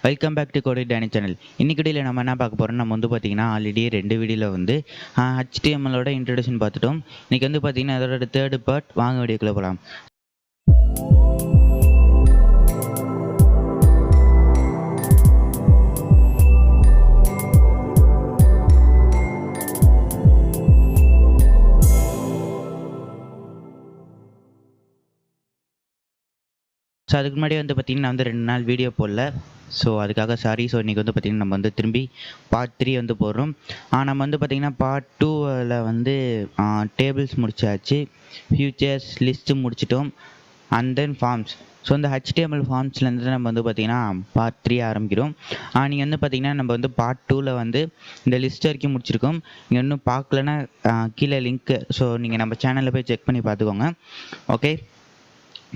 Welcome back to Dani channel. இன்னைக்கு வீடியோவில் நம்ம என்ன பார்க்க போகிறோம், நம்ம வந்து பார்த்தீங்கன்னா ஆல்ரெடி 2 வீடியோவில் வந்து HTMLோட இன்ட்ரடக்ஷன் பார்த்துட்டோம். இன்றைக்கி வந்து பார்த்தீங்கன்னா அதோட தேர்ட் பார்ட். வாங்க வீடியோக்குள்ளே போகலாம். ஸோ அதுக்கு முன்னாடி வந்து பார்த்திங்கன்னா நான் வந்து 2 நாள் வீடியோ போடல. ஸோ அதுக்காக சாரி. ஸோ இன்றைக்கி வந்து பார்த்திங்கன்னா நம்ம வந்து திரும்பி Part-3 வந்து போடுறோம். நம்ம வந்து பார்த்திங்கன்னா Part-2ல் வந்து டேபிள்ஸ் முடிச்சாச்சு, ஃபியூச்சர்ஸ் லிஸ்ட்டு முடிச்சிட்டோம், அண்ட் தென் ஃபார்ம்ஸ். ஸோ இந்த HTML ஃபார்ம்ஸ்லேருந்து நம்ம வந்து பார்த்திங்கன்னா Part-3 ஆரம்பிக்கிறோம். நீங்கள் வந்து பார்த்திங்கன்னா நம்ம வந்து Part-2ல் வந்து இந்த லிஸ்ட் வரைக்கும் முடிச்சிருக்கோம். நீங்கள் இன்னும் பார்க்கலன்னா கீழே லிங்க்கு, ஸோ நீங்கள் நம்ம சேனலில் போய் செக் பண்ணி பார்த்துக்கோங்க. ஓகே,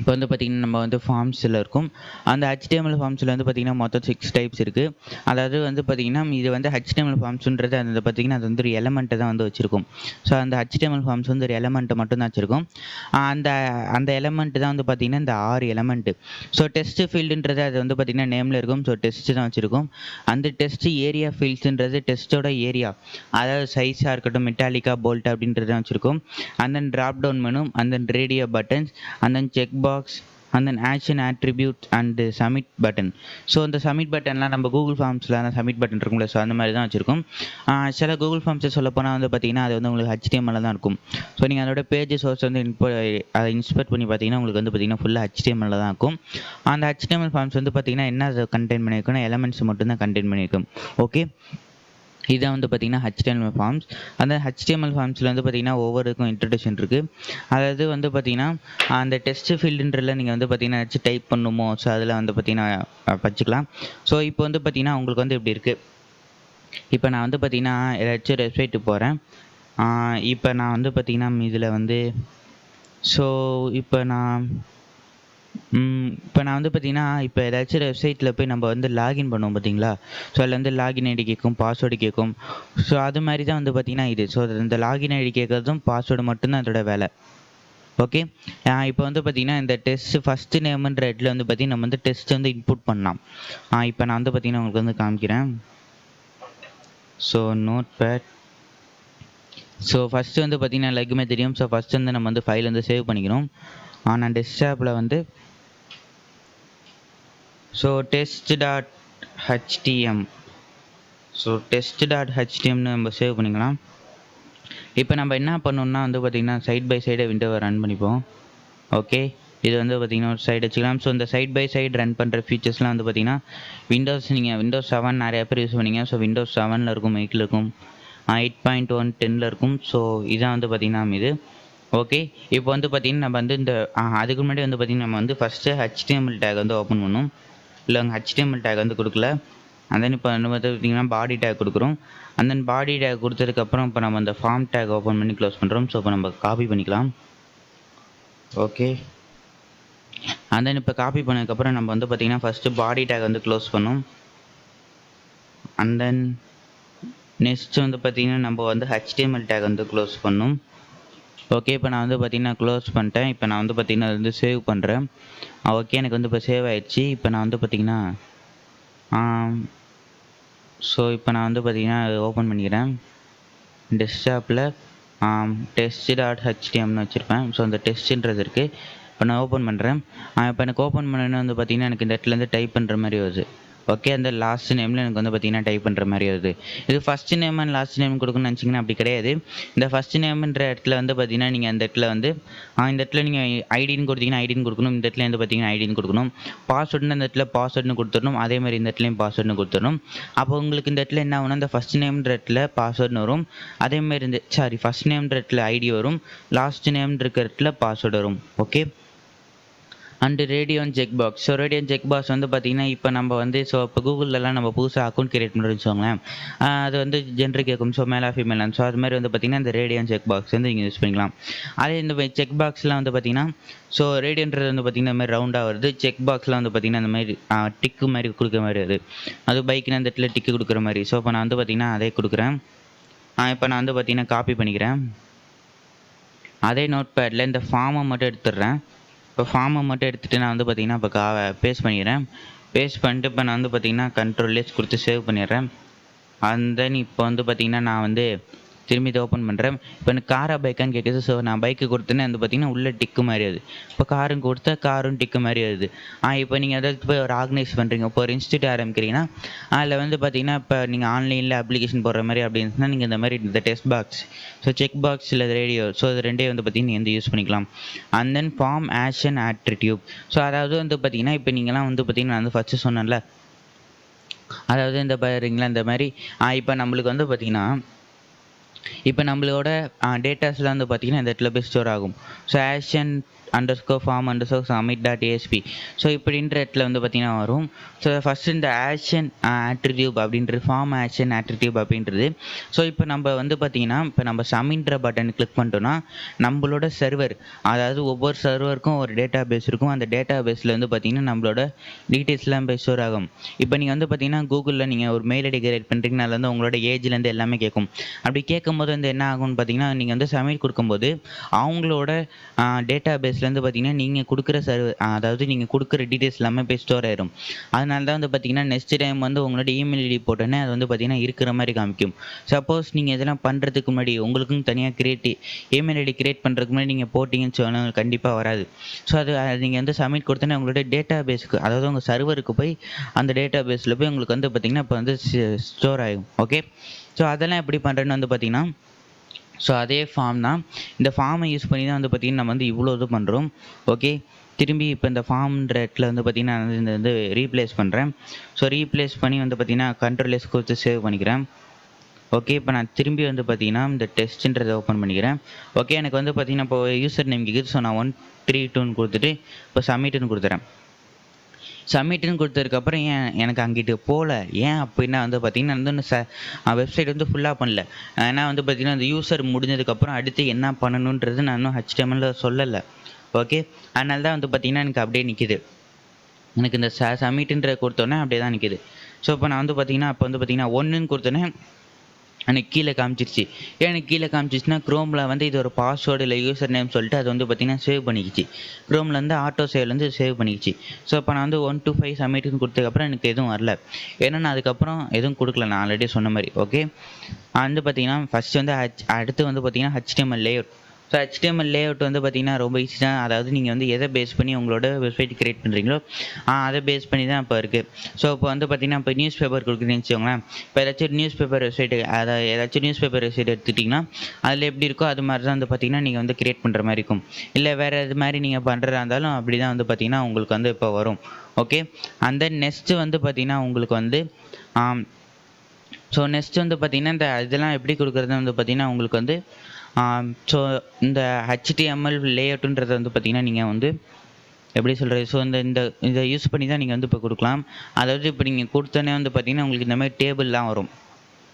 இப்போ வந்து பார்த்திங்கன்னா நம்ம வந்து ஃபார்ம்ஸில் இருக்கும். அந்த HTML ஃபார்ம்ஸில் வந்து பார்த்திங்கன்னா மொத்தம் 6 டைப்ஸ் இருக்குது. அதாவது வந்து பார்த்திங்கன்னா இது வந்து HTML ஃபார்ம்ஸுன்றது அது பார்த்திங்கன்னா அது வந்து ஒரு எலமெண்ட்டை தான் வந்து வச்சுருக்கும். ஸோ அந்த HTML ஃபார்ம்ஸ் வந்து ஒரு எலமெண்ட்டை மட்டும் தான் வச்சுருக்கும். அந்த எலமெண்ட்டு தான் வந்து பார்த்திங்கன்னா இந்த 6 எலமெண்ட்டு. ஸோ டெஸ்ட் ஃபீல்டுன்றது அது வந்து பார்த்திங்கன்னா நேமில் இருக்கும். ஸோ டெஸ்ட்டு தான் வச்சுருக்கும். அந்த டெஸ்ட்டு ஏரியா ஃபீல்ட்ஸுன்றது டெஸ்ட்டோட ஏரியா, அதாவது சைஸாக இருக்கட்டும், மெட்டாலிக்கா, போல்ட் அப்படின்றது தான் வச்சுருக்கும். And then drop down menu, and then radio buttons, and then check box, and then action attribute and submit button. So இந்த சப்மிட் பட்டன்லாம் நம்ம கூகுள் ஃபார்ம்ஸில் அந்த சப்மிட் பட்டன் இருக்கும்ல, ஸோ அந்த மாதிரி தான் வச்சுருக்கோம். சில கூகுள் ஃபார்ம்ஸை சொல்ல போனால் வந்து பார்த்திங்கன்னா அது வந்து உங்களுக்கு HTML தான் இருக்கும். ஸோ நீங்கள் அதோட பேஜ் சோர்ஸ் வந்து அதை இன்ஸ்பெக்ட் பண்ணி பார்த்தீங்கன்னா உங்களுக்கு வந்து பார்த்திங்கன்னா ஃபுல்லாக HTML தான் இருக்கும். அந்த HTML ஃபார்ம்ஸ் வந்து பார்த்திங்கன்னா என்ன கண்டெயின் பண்ணியிருக்குன்னா எலமெண்ட்ஸ் மட்டும்தான் கண்டெயின் பண்ணியிருக்கும். ஓகே, இதுதான் வந்து பார்த்திங்கன்னா HTML ஃபார்ம்ஸ். அந்த HTML ஃபார்ம்ஸில் வந்து பார்த்திங்கன்னா ஒவ்வொருக்கும் இன்ட்ரடக்ஷன் இருக்குது. அதாவது வந்து பார்த்திங்கன்னா அந்த டெஸ்ட் ஃபீல்டுன்றதில் நீங்கள் வந்து பார்த்திங்கன்னா ஏதாச்சும் டைப் பண்ணுமோ, ஸோ அதில் வந்து பார்த்திங்கன்னா வச்சுக்கலாம். ஸோ இப்போ வந்து பார்த்திங்கன்னா உங்களுக்கு வந்து இப்படி இருக்குது. இப்போ நான் வந்து பார்த்திங்கன்னா ஏதாச்சும் வெப்சைட்டுக்கு போகிறேன். இப்போ நான் வந்து பார்த்திங்கன்னா இதில் வந்து இப்போ நான் வந்து பார்த்திங்கன்னா இப்போ ஏதாச்சும் வெப்சைட்டில் போய் நம்ம வந்து லாகின் பண்ணுவோம் பார்த்தீங்களா. ஸோ அதில் வந்து லாகின் ஐடி கேட்கும், பாஸ்வேர்டு கேட்கும். ஸோ அது மாதிரி தான் வந்து பார்த்திங்கன்னா இது. ஸோ இந்த லாகின் ஐடி கேட்குறதும் பாஸ்வேர்டு மட்டும்தான் அதோட வேலை. ஓகே, இப்போ வந்து பார்த்திங்கன்னா இந்த டெஸ்ட்டு ஃபஸ்ட்டு நேம்ன்ற இடத்துல வந்து பார்த்திங்கன்னா நம்ம வந்து டெஸ்ட் வந்து இன்புட் பண்ணலாம். இப்போ நான் வந்து பார்த்திங்கன்னா உங்களுக்கு வந்து காமிக்கிறேன். So notepad. So first வந்து பார்த்திங்கன்னா எல்லாருக்குமே தெரியும். ஸோ ஃபஸ்ட்டு வந்து நம்ம வந்து ஃபைல் வந்து சேவ் பண்ணிக்கணும். நான் டெஸ்க்டாப்பில் வந்து test.htm test.htmனு நம்ம சேவ் பண்ணிக்கலாம். இப்போ நம்ம என்ன பண்ணணும்னா வந்து பார்த்திங்கன்னா சைட் பை சைடை விண்டோவை ரன் பண்ணிப்போம். ஓகே, இது வந்து பார்த்திங்கன்னா ஒரு சைடு வச்சுக்கலாம். ஸோ இந்த சைட் பை சைடு ரன் பண்ணுற ஃபீச்சர்ஸ்லாம் வந்து பார்த்திங்கன்னா நீங்கள் விண்டோஸ் 7 நிறையா பேர் யூஸ் பண்ணிங்க. ஸோ விண்டோஸ் 7ல் இருக்கும், 8ல் இருக்கும், 8.1 10ல் இருக்கும். ஸோ இதான் வந்து பார்த்திங்கன்னா இது. ஓகே, இப்போ வந்து பார்த்திங்கன்னா நம்ம வந்து இந்த அதுக்கு முன்னாடி வந்து பார்த்திங்கன்னா நம்ம வந்து ஃபஸ்ட்டு HTML டேக் வந்து ஓப்பன் பண்ணணும். இல்லை அங்கே HTML டேக் வந்து கொடுக்கல. அண்ட் தென் இப்போ வந்து பார்த்திங்கன்னா பாடி டேக் கொடுக்குறோம். அண்ட் தென் பாடி டேக் கொடுத்ததுக்கப்புறம் இப்போ நம்ம அந்த ஃபார்ம் டேக் ஓப்பன் பண்ணி க்ளோஸ் பண்ணுறோம். ஸோ இப்போ நம்ம காப்பி பண்ணிக்கலாம். ஓகே, அண்ட் தென் இப்போ காப்பி பண்ணதுக்கப்புறம் நம்ம வந்து பார்த்திங்கன்னா ஃபஸ்ட்டு பாடி டேக் வந்து க்ளோஸ் பண்ணோம். அண்ட் தென் நெக்ஸ்ட்டு வந்து பார்த்திங்கன்னா நம்ம வந்து HTML டேக் வந்து க்ளோஸ் பண்ணோம். ஓகே, இப்போ நான் வந்து பார்த்திங்கன்னா க்ளோஸ் பண்ணிட்டேன். இப்போ நான் வந்து பார்த்திங்கன்னா அது வந்து சேவ் பண்ணுறேன். ஓகே, எனக்கு வந்து இப்போ சேவ் ஆகிடுச்சு. இப்போ நான் வந்து பார்த்திங்கன்னா இப்போ நான் வந்து பார்த்திங்கன்னா அது ஓப்பன் பண்ணிக்கிறேன். டெஸ்க்டாப்பில் test.htmனு வச்சுருப்பேன். ஸோ அந்த டெஸ்ட்டுன்றது இருக்குது. இப்போ நான் ஓப்பன் பண்ணுறேன். இப்போ எனக்கு ஓப்பன் பண்ணணுன்னு வந்து பார்த்திங்கன்னா எனக்கு இந்த இடத்துலேருந்து டைப் பண்ணுற மாதிரி வருது. ஓகே, அந்த லாஸ்ட் நேமில் எனக்கு வந்து பார்த்திங்கன்னா டைப் பண்ணுற மாதிரி வருது. இது first name and last name கொடுக்கணும்னு நினச்சிங்கன்னா அப்படி கிடையாது. இந்த ஃபஸ்ட்டு நேம்ன்ற இடத்துல வந்து பார்த்திங்கன்னா நீங்கள் அந்த இடத்துல வந்து இந்த இடத்துல நீங்கள் ஐடின்னு கொடுத்தீங்கன்னா ஐடின்னு கொடுக்கணும். இந்த இடத்துல வந்து பார்த்திங்கன்னா ஐடின்னு கொடுக்கணும். பாஸ்வேர்டுன்னு அந்த இடத்துல பாஸ்வேர்டுன்னு கொடுத்துடணும். அதே மாதிரி இந்த இடத்துலையும் பாஸ்வேர்டுன்னு கொடுத்துடணும். அப்போ உங்களுக்கு இந்த இடத்துல என்ன ஆகும்னா இந்த ஃபஸ்ட் நேம்ன்ற இடத்துல பாஸ்வேர்டுன்னு வரும். அதேமாதிரி ஃபஸ்ட் நேம்ன்ற இடத்துல ஐடி வரும், லாஸ்ட் நேம்ன்ற இடத்துல பாஸ்வேர்டு வரும். Okay, and radio and check box. So radio and check box வந்து பார்த்திங்கன்னா இப்போ நம்ம வந்து இப்போ கூகுளெலாம் நம்ம புதுசாக அக்கௌண்ட் கிரியேட் பண்ணுறோம்னு வச்சுக்கோங்களேன். அது வந்து ஜென்டர் கேட்கும். ஸோ மேலா ஃபீமேலான்னு. ஸோ அது மாதிரி வந்து பார்த்திங்கன்னா இந்த ரேடியோ அண்ட் செக் பாக்ஸ் வந்து நீங்கள் யூஸ் பண்ணிக்கலாம். அதே இந்த செக் பாக்ஸ்லாம் வந்து பார்த்திங்கன்னா ரேடியோன்றது வந்து பார்த்திங்கன்னா இந்த மாதிரி ரவுண்டாக வருது. செக் பாக்ஸ்லாம் வந்து பார்த்திங்கன்னா இந்த மாதிரி டிக்கு மாதிரி கொடுக்குற மாதிரி வருது. அது பைக்குன்னு அந்த இடத்துல டிக்கு கொடுக்குற மாதிரி. ஸோ இப்போ நான் வந்து பார்த்திங்கன்னா அதே கொடுக்குறேன். இப்போ நான் வந்து பார்த்திங்கன்னா காப்பி பண்ணிக்கிறேன். அதே நோட் பேடில் இந்த ஃபார்மை மட்டும் எடுத்துடுறேன். இப்போ ஃபார்மை மட்டும் எடுத்துகிட்டு நான் வந்து பார்த்திங்கன்னா இப்போ பேஸ்ட் பண்ணிக்கிறேன். பேஸ்ட் பண்ணிட்டு இப்போ நான் வந்து பார்த்தீங்கன்னா கண்ட்ரோல் கொடுத்து சேவ் பண்ணிடுறேன். அண்ட் தென் இப்போ வந்து பார்த்தீங்கன்னா நான் வந்து திரும்பி இதை ஓப்பன் பண்ணுறேன். இப்போ எனக்கு காரா பைக்கான்னு கேட்குது. ஸோ நான் பைக்கு கொடுத்தேன்னு வந்து பார்த்தீங்கன்னா உள்ளே டிக்கு மாதிரி வருது. இப்போ காரும் கொடுத்தா காரும் டிக்கு மாதிரி வருது. இப்போ நீங்கள் எதாவது போய் ஒரு ஆர்கனைஸ் பண்ணுறீங்க, இப்போ ஒரு இன்ஸ்டியூட் ஆரம்பிக்கிறீங்கன்னா அதில் வந்து பார்த்தீங்கன்னா இப்போ நீங்கள் ஆன்லைனில் அப்ளிகேஷன் போடுற மாதிரி அப்படின்னா நீங்கள் இந்த மாதிரி இந்த test box, so check box இல்லை ரேடியோ, ஸோ இது ரெண்டே வந்து பார்த்தீங்கன்னா நீங்கள் வந்து யூஸ் பண்ணிக்கலாம். And then form action attribute. So அதாவது வந்து பார்த்தீங்கன்னா இப்போ நீங்களாம் வந்து பார்த்தீங்கன்னா நான் வந்து ஃபஸ்ட்டு சொன்னேன்ல, அதாவது இந்த பாருங்களா இந்த மாதிரி இப்போ நம்மளுக்கு வந்து பார்த்தீங்கன்னா இப்போ நம்மளோட டேட்டாஸ்லாம் வந்து பார்த்தீங்கன்னா இந்த இடத்துல போய் ஸ்டோர் ஆகும். So action _form_submit.asp. ஸோ இப்படின்ற இடத்துல வந்து பார்த்தீங்கன்னா வரும். ஸோ ஃபஸ்ட்டு இந்த ஆக்ஷன் ஆட்ரிபியூட் அப்படின்றது ஃபார்ம் ஆக்ஷன் ஆட்ரிபியூட் அப்படின்றது. ஸோ இப்போ நம்ம வந்து பார்த்தீங்கன்னா இப்போ நம்ம சப்மிட்ற பட்டன் கிளிக் பண்ணிட்டோம்னா நம்மளோட சர்வர், அதாவது ஒவ்வொரு சர்வருக்கும் ஒரு டேட்டா பேஸ் இருக்கும். அந்த டேட்டா பேஸில் வந்து பார்த்தீங்கன்னா நம்மளோட டீட்டெயில்ஸ்லாம் போய் ஸ்டோர் ஆகும். இப்போ நீங்கள் வந்து பார்த்தீங்கன்னா கூகுளில் நீங்கள் ஒரு மெயில் ஐடி கிரியேட் பண்ணுறீங்கன்னா அதில் வந்து உங்களோட ஏஜ்லேருந்து எல்லாமே கேட்கும். அப்படி கேட்கும்போது வந்து என்ன ஆகும்னு பார்த்தீங்கன்னா நீங்கள் வந்து சப்மிட் கொடுக்கும்போது அவங்களோட டேட்டா பேஸ்லேருந்து பார்த்தீங்கன்னா நீங்கள் கொடுக்குற சர்வர், அதாவது நீங்கள் கொடுக்குற டீட்டெயில்ஸ் எல்லாமே போய் ஸ்டோர் ஆயிடும். அதனால தான் வந்து பார்த்தீங்கன்னா நெக்ஸ்ட் டைம் வந்து உங்களோட இமெயில் ஐடி போட்டோன்னே அது வந்து பார்த்தீங்கன்னா இருக்கிற மாதிரி காமிக்கும். சப்போஸ் நீங்கள் இதெல்லாம் பண்ணுறதுக்கு முன்னாடி உங்களுக்கும் தனியாக இமெயில் ஐடி கிரியேட் பண்ணுறதுக்கு முன்னாடி நீங்கள் போட்டிங்கன்னு சொன்னால் கண்டிப்பாக வராது. ஸோ அது நீங்கள் வந்து சப்மிட் கொடுத்தோன்னே உங்களோட டேட்டா பேஸுக்கு, அதாவது உங்கள் சர்வருக்கு போய் அந்த டேட்டா பேஸில் போய் உங்களுக்கு வந்து பார்த்தீங்கன்னா இப்போ வந்து ஸ்டோர் ஆகும். ஓகே, ஸோ அதெல்லாம் எப்படி பண்ணுறேன்னு வந்து பார்த்தீங்கன்னா ஸோ அதே ஃபார்ம் தான். இந்த ஃபார்மை யூஸ் பண்ணி தான் வந்து பார்த்திங்கன்னா நம்ம வந்து இவ்வளோ இது பண்ணுறோம். ஓகே, திரும்பி இப்போ இந்த ஃபார்ம்ன்ற இடத்துல வந்து பார்த்திங்கன்னா நான் இந்த வந்து ரீப்ளேஸ் பண்ணுறேன். ஸோ ரீப்ளேஸ் பண்ணி வந்து பார்த்திங்கன்னா கண்ட்ரோல் S கொடுத்து சேவ் பண்ணிக்கிறேன். ஓகே, இப்போ நான் திரும்பி வந்து பார்த்திங்கன்னா இந்த டெஸ்ட்டுன்றதை ஓப்பன் பண்ணிக்கிறேன். ஓகே, எனக்கு வந்து பார்த்திங்கன்னா இப்போ யூசர் நேம் கேட்குது. ஸோ நான் 132 கொடுத்துட்டு இப்போ சப்மிட்னு கொடுத்துறேன். சப்மிட்னு கொடுத்ததுக்கப்புறம் எனக்கு அங்கிட்டு போகல. ஏன் அப்படின்னா வந்து பார்த்திங்கன்னா வந்து வெப்சைட் வந்து ஃபுல்லாக பண்ணல. ஏன்னா வந்து பார்த்திங்கன்னா அந்த யூசர் முடிஞ்சதுக்கப்புறம் அடுத்து என்ன பண்ணணுன்றது நான் இன்னும் HTML சொல்லலை. ஓகே, அதனால தான் வந்து பார்த்திங்கன்னா எனக்கு அப்படியே நிற்கிது. எனக்கு இந்த சப்மிட்ன்ற கொடுத்தோன்னே அப்படியே தான் நிற்கிது. ஸோ இப்போ நான் வந்து பார்த்திங்கன்னா அப்போ வந்து பார்த்திங்கன்னா 1ன்னு கொடுத்தோன்னே எனக்கு கீழே காமிச்சிருச்சு. எனக்கு கீழே காமிச்சிச்சுன்னா க்ரோமில் வந்து இது ஒரு பாஸ்வேர்டு இல்லை யூசர் நேம் சொல்லிட்டு அது வந்து பார்த்திங்கன்னா சேவ் பண்ணிக்கிச்சு. க்ரோமில் வந்து ஆட்டோ சேவ்லேருந்து சேவ் பண்ணிக்கிச்சு. ஸோ இப்போ நான் வந்து 1 to 5 சப்மிட்னு கொடுத்ததுக்கப்புறம் எனக்கு எதுவும் வரல. ஏன்னா நான் அதுக்கப்புறம் எதுவும் கொடுக்கல, நான் ஆல்ரெடி சொன்ன மாதிரி. ஓகே, வந்து பார்த்திங்கன்னா ஃபஸ்ட்டு வந்து அடுத்து வந்து பார்த்திங்கன்னா HTML layout. So HTML layout வந்து பார்த்திங்கன்னா ரொம்ப ஈஸி தான். அதாவது நீங்கள் வந்து எதை பேஸ் பண்ணி உங்களோட வெப்சைட் கிரியேட் பண்ணுறீங்களோ அதை பேஸ் பண்ணி தான் இப்போ இருக்குது. ஸோ இப்போ வந்து பார்த்திங்கன்னா இப்போ நியூஸ் பேப்பர் கொடுக்குறீங்கன்னு வச்சுக்கோங்களேன். இப்போ ஏதாச்சும் நியூஸ் பேப்பர் வெப்சைட்டு, அதாவது ஏதாச்சும் நியூஸ் பேப்பர் வெப்சைட் எடுத்துக்கிட்டிங்கன்னா அதில் எப்படி இருக்கோ அது மாதிரி தான் வந்து பார்த்திங்கன்னா நீங்கள் வந்து கிரியேட் பண்ணுற மாதிரி இருக்கும். இல்லை வேறு இது மாதிரி நீங்கள் பண்ணுறதா இருந்தாலும் அப்படி தான் வந்து பார்த்திங்கன்னா உங்களுக்கு வந்து இப்போ வரும். ஓகே, அந்த நெக்ஸ்ட்டு வந்து பார்த்திங்கன்னா உங்களுக்கு வந்து ஸோ நெக்ஸ்ட் வந்து பார்த்திங்கன்னா இந்த இதெல்லாம் எப்படி கொடுக்குறது வந்து பார்த்திங்கன்னா உங்களுக்கு வந்து ஸோ இந்த HTML லேஅவுட்டுன்றது வந்து பார்த்திங்கன்னா நீங்கள் வந்து எப்படி சொல்கிறது, ஸோ இதை யூஸ் பண்ணி தான் நீங்கள் வந்து இப்போ கொடுக்கலாம். அதாவது இப்போ நீங்கள் கொடுத்தோன்னே வந்து பார்த்திங்கன்னா உங்களுக்கு இந்த மாதிரி டேபிள்லாம் வரும்.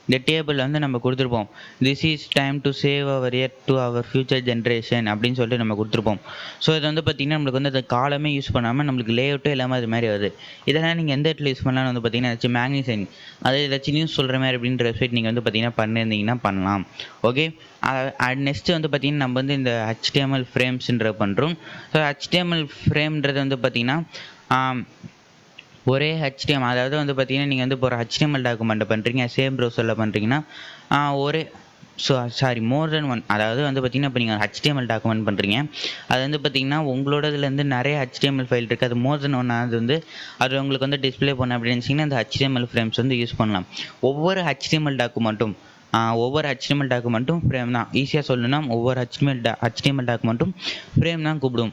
இந்த டேபிள் வந்து நம்ம கொடுத்துருப்போம், this is time to save our year to our future generation அப்படின்னு சொல்லிட்டு நம்ம கொடுத்துருப்போம். ஸோ இது வந்து பார்த்திங்கன்னா நம்மளுக்கு வந்து அந்த காலமே யூஸ் பண்ணாமல் நம்மளுக்கு லேஅவுட்டும் இல்லாமல் அது மாதிரி வருது. இதெல்லாம் நீங்கள் எந்த இடத்துல யூஸ் பண்ணலாம்னு வந்து பார்த்திங்கன்னா ஏதாச்சும் மேக்னிசைன், அது ஏதாச்சும் நியூஸ் சொல்கிற மாதிரி அப்படின்ற வெப்சைட் நீங்கள் வந்து பார்த்திங்கன்னா பண்ணியிருந்தீங்கன்னா பண்ணலாம். ஓகே, நெக்ஸ்ட்டு வந்து பார்த்திங்கன்னா நம்ம வந்து இந்த HTML ஃப்ரேம்ஸ்ன்ற பண்ணுறோம். ஸோ HTML ஃப்ரேம்ன்றது வந்து பார்த்திங்கன்னா ஒரே HTML, அதாவது வந்து பார்த்திங்கன்னா நீங்கள் வந்து இப்போ ஒரு HTML டாக்குமெண்ட்டை பண்ணுறீங்க, சேம் ப்ரௌசரில் பண்ணுறீங்கன்னா ஒரே மோர் தென் ஒன், அதாவது வந்து பார்த்திங்கன்னா இப்போ நீங்கள் HTML டாக்குமெண்ட் பண்ணுறீங்க, அது வந்து பார்த்திங்கன்னா உங்களோட இதுலேருந்து நிறைய HTML ஃபைல் இருக்குது, அது மோர் தென் ஒன், அது வந்து அது உங்களுக்கு வந்து டிஸ்பிளே பண்ண அப்படின்னு நினச்சிங்கன்னா அந்த HTML ஃப்ரேம்ஸ் வந்து யூஸ் பண்ணலாம். ஒவ்வொரு HTML டாக்குமெண்ட்டும் ஃப்ரேம் தான். ஈஸியாக சொல்லணும்னா ஒவ்வொரு HTML டாக்குமெண்ட்டும் ஃப்ரேம் தான் கூப்பிடும்.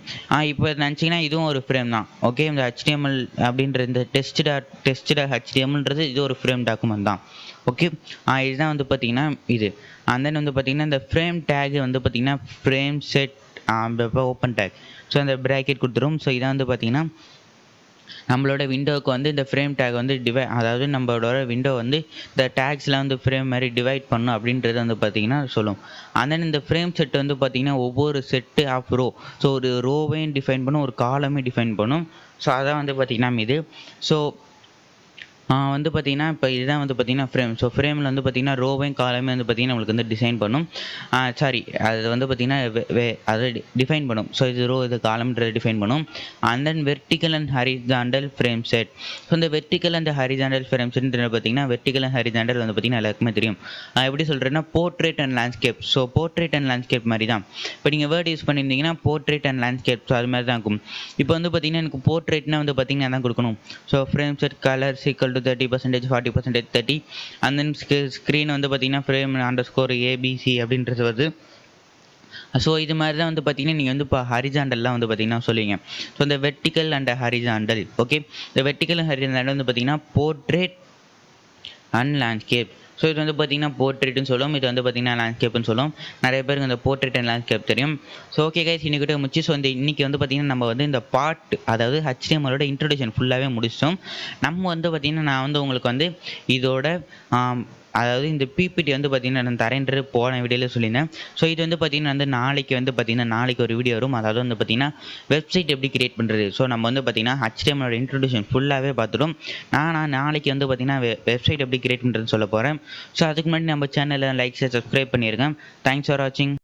இப்போ நினச்சிங்கன்னா இதுவும் ஒரு ஃப்ரேம் தான். ஓகே, இந்த HTML அப்படின்ற இந்த டெஸ்ட் HTMLன்றது இது ஒரு ஃப்ரேம் டாக்குமெண்ட் தான். ஓகே, இதுதான் வந்து பார்த்திங்கன்னா இது. அண்ட் தென் வந்து பார்த்திங்கன்னா இந்த ஃப்ரேம் டேக் வந்து பார்த்திங்கன்னா frame set open take, so அந்த ப்ராக்கெட் கொடுத்துரும். ஸோ இதான் வந்து பார்த்திங்கன்னா நம்மளோட விண்டோவுக்கு வந்து இந்த ஃப்ரேம் டேக் வந்து அதாவது நம்மளோட விண்டோ வந்து இந்த டேக்ஸ்லாம் வந்து ஃப்ரேம் மாதிரி டிவைட் பண்ணும் அப்படின்றது வந்து பார்த்திங்கன்னா சொல்லும். அண்ட் இந்த ஃப்ரேம் செட் வந்து பார்த்திங்கன்னா ஒவ்வொரு செட்டு ஆஃப் ரோ, ஸோ ஒரு ரோவையும் டிஃபைன் பண்ணும், ஒரு காலமே டிஃபைன் பண்ணும். ஸோ அதான் வந்து பார்த்திங்கன்னா இது. ஸோ வந்து பார்த்தீங்கன்னா இப்போ இதுதான் வந்து பார்த்தீங்கன்னா ஃப்ரேம். ஸோ ஃப்ரேமில் வந்து பார்த்தீங்கன்னா ரோவையும் காலமே வந்து பார்த்தீங்கன்னா நம்மளுக்கு வந்து டிசைன் பண்ணும். சாரி, அது வந்து பார்த்தீங்கன்னா அதை டிஃபைன் பண்ணும். ஸோ இது ரோ இது காலம்ன்றதை டிஃபைன் பண்ணும். And then vertical and horizontal frame set. So இந்த வெர்டிக்கல் அண்ட் ஹரிசாண்டல் ஃப்ரேம் செட்ன்றது பார்த்தீங்கன்னா வெர்டிக்கல் அண்ட் ஹரிசாண்டல் வந்து பார்த்தீங்கன்னா எல்லாருக்குமே தெரியும். எப்படி சொல்கிறேன்னா portrait and landscape. So portrait and landscape மாதிரி தான். இப்போ நீங்கள் வேர்ட் யூஸ் பண்ணியிருந்தீங்கன்னா போர்ட்ரேட் அண்ட் லேண்ட்ஸ்கேப். ஸோ அது மாதிரி தான் இருக்கும். இப்போ வந்து பார்த்தீங்கன்னா எனக்கு போர்ட்ரேட்னா வந்து பார்த்தீங்கன்னா தான் கொடுக்கணும். So frame set colours equal to 30%, 40%, 30. And then screen வந்து பார்த்தீங்கன்னா ஃப்ரேம் அண்டர்ஸ்கோர் ஏபிசி அப்படின்றது வருது. ஸோ இது மாதிரி தான் வந்து பார்த்தீங்கன்னா நீங்கள் வந்து இப்போ ஹரிசாண்டல்லாம் வந்து பார்த்தீங்கன்னா சொல்லுவீங்க. ஸோ இந்த வெர்டிக்கல் அண்ட் ஹரிசாண்டல். ஓகே, இந்த வெர்டிக்கல் அண்ட் ஹரிசாண்டல் வந்து பார்த்தீங்கன்னா போர்ட்ரேட் அண்ட் லேண்ட்ஸ்கேப். ஸோ இது வந்து பார்த்தீங்கன்னா போர்ட்ரேட்னு சொல்லுவோம், இது வந்து பார்த்தீங்கன்னா லேண்ட்ஸ்கேப்னு சொல்லுவோம். நிறைய பேருக்கு இந்த போர்ட்ரேட் அண்ட் லேண்ட்ஸ்கேப் தெரியும். ஸோ ஓகே கைஸ், இன்னைக்கிட்ட முடிச்சு. ஸோ இந்த இன்றைக்கி வந்து பார்த்தீங்கன்னா நம்ம வந்து இந்த பார்ட், அதாவது HTML இன்ட்ரோடக்ஷன் ஃபுல்லாகவே முடிச்சிட்டோம். நம்ம வந்து பார்த்தீங்கன்னா நான் வந்து உங்களுக்கு வந்து இதோட அதாவது இந்த பிபிடி வந்து பார்த்தீங்கன்னா நான் தரேன்றது போன வீடியோவில் சொல்லியிருந்தேன். ஸோ இது வந்து பார்த்தீங்கன்னா வந்து நாளைக்கு வந்து பார்த்தீங்கன்னா நாளைக்கு ஒரு வீடியோ வரும். அதாவது வந்து பார்த்தீங்கன்னா வெப்சைட் எப்படி கிரியேட் பண்ணுறது. ஸோ நம்ம வந்து பார்த்தீங்கன்னா HTML இன்ட்ரோடக்ஷன் ஃபுல்லாகவே பார்த்துட்டோம். நான் நாளைக்கு வந்து பார்த்தீங்கன்னா வெப்சைட் எப்படி கிரியேட் பண்ணுறதுன்னு சொல்ல போகிறேன். ஸோ அதுக்கு முன்னாடி நம்ம சேனலில் லைக் சப்ஸ்கிரைப் பண்ணியிருக்கேன். தேங்க்ஸ் ஃபார் வாட்சிங்.